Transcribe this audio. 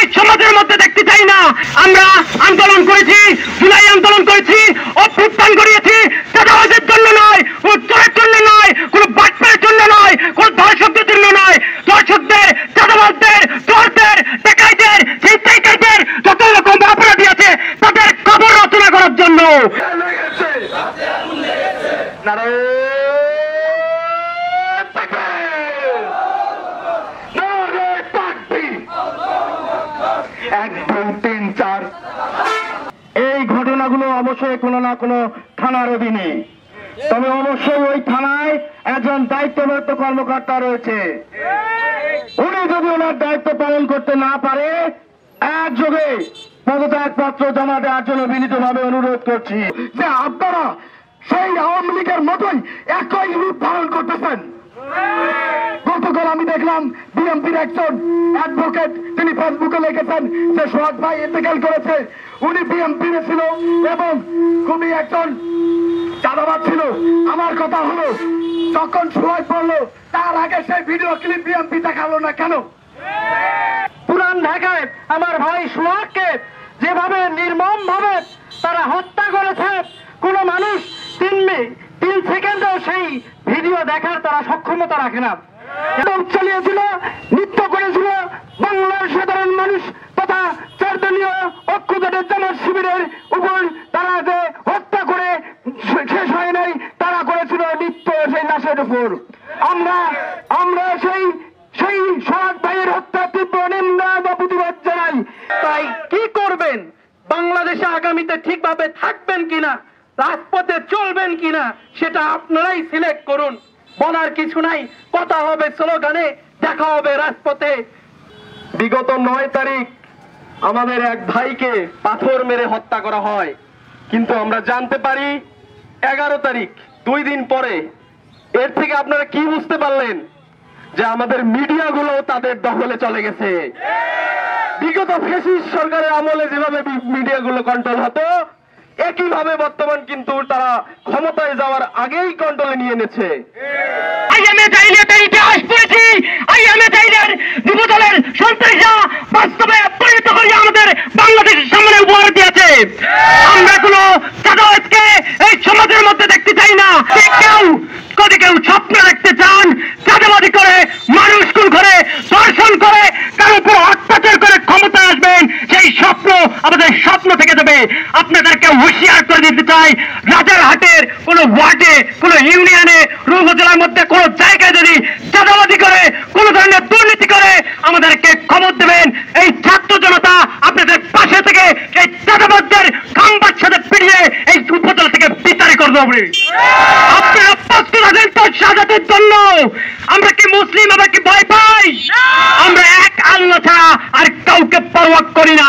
এই সমাজের মধ্যে দেখতে চাই না। আমরা আন্দোলন করেছি, জুলাই আন্দোলন করেছি, অভ্যুত্থান করিয়েছি, চাঁদাবাজের জন্য নয়, কোন চোরের জন্য নয়, কোন বাটপারের জন্য নয়, কোন ধর্ষকদের জন্য নয়। ধর্ষকদের, চাঁদাবাজদের, চোরদের, ডাকাইদের, ছিনতাইকারীদের যত রকম অপরাধী আছে তাদের খবর রচনা করার জন্য। এই ঘটনাগুলো অবশ্যই কোনো না কোনো থানার অধীনে, তবে অবশ্যই ওই থানায় একজন দায়িত্বরত কর্মকর্তা রয়েছে। উনি যদি ওনার দায়িত্ব পালন করতে না পারে একযোগে পদত্যাগপত্র জমা দেওয়ার জন্য বিনীতভাবে অনুরোধ করছি যে আপনারা সেই আওয়ামী লীগের মতোই একই রূপ ধারণ করতেছেন। গতকাল আমি দেখলাম বিএনপির একজন অ্যাডভোকেট, তিনি ফেসবুকে লিখেছেন যে সোহাগ ভাই ইন্তেকাল করেছে, উনি বিএনপির ছিল এবং খুবই একজন চাঁদাবাজ ছিল। আমার কথা হলো, যখন সোহাগ বললো তার আগে সেই ভিডিও ক্লিপ বিএনপি দেখালো না কেন? পুরান ঢাকায় আমার ভাই সোহাগকে যেভাবে নির্মম ভাবে তারা হত্যা করেছে, কোন মানুষ 3 সেকেন্ডও সেই ভিডিও দেখার তারা সক্ষমতা রাখে না। এবং চালিয়েছিল, নৃত্য করেছিল বাংলার সাধারণ মানুষ তথা 4 দলীয় ঐক্যজোটের জামাত শিবিরের উপর তারা যে হত্যা করে শেষ হয় নাই, তারা করেছিল নৃত্য সেই লাশের উপর। আমরা সেই সোহাগ ভাইয়ের হত্যা তীব্র নিন্দা বা প্রতিবাদ জানাই। তাই কি করবেন? বাংলাদেশে আগামীতে ঠিকভাবে থাকবেন কিনা, রাজপথে চলবেন কিনা, সেটা আপনারাই সিলেক্ট করুন। বলার কিছু নাই, কথা হবে স্লোগানে, দেখা হবে রাজপথে। বিগত 9 তারিখ আমাদের এক ভাইকে পাথর মেরে হত্যা করা হয়, কিন্তু আমরা জানতে পারি 11 তারিখ, 2 দিন পরে। এর থেকে আপনারা কি বুঝতে পারলেন? যে আমাদের মিডিয়াগুলো তাদের দখলে চলে গেছে। বিগত ফ্যাসিস্ট সরকারের আমলে যেভাবে মিডিয়াগুলো কন্ট্রোল হতো, একইভাবে বর্তমান কিন্তু তারা ক্ষমতায় যাওয়ার আগেই কন্ট্রোলে নিয়ে এনেছে। বাস্তবে পরিণত করে আমাদের বাংলাদেশের সামনে উপহার দিয়েছে। আমরা কোন চাঁদাবাজকে এই সমাজের মধ্যে দেখতে চাই না। কেউ স্বপ্ন দেখতে চান চাঁদাবাজি করে, মানুষ খুন করে, ধর্ষণ করে, কার উপর অত্যাচার করে ক্ষমতায় আসবেন, সেই স্বপ্ন আমাদের স্বপ্ন থেকে যাবে। আপনাদেরকে হুঁশিয়ার করে দিতে চাই, রাজারহাটের কোন ওয়ার্ডে, কোন ইউনিয়নে, উপজেলার মধ্যে কোন জায়গায় যদি চাঁদাবাজি করে, কোন ধরনের দুর্নীতি করে, আমাদেরকে খবর দেবেন। এই ছাত্র জনতা আপনাদের পাশে থেকে এই চাঁদাবাজদের খাম্বার সাথে পিড়িয়ে এই উপজেলা থেকে বিতাড়ি করবো। আপনারা প্রস্তুত আছেন তো শাহাদাতের জন্য? আমরা কি মুসলিম, আমরা কি ভয় পাই? আমরা এক আল্লাহ ছাড়া আর কাউকে পরোয়া করি না।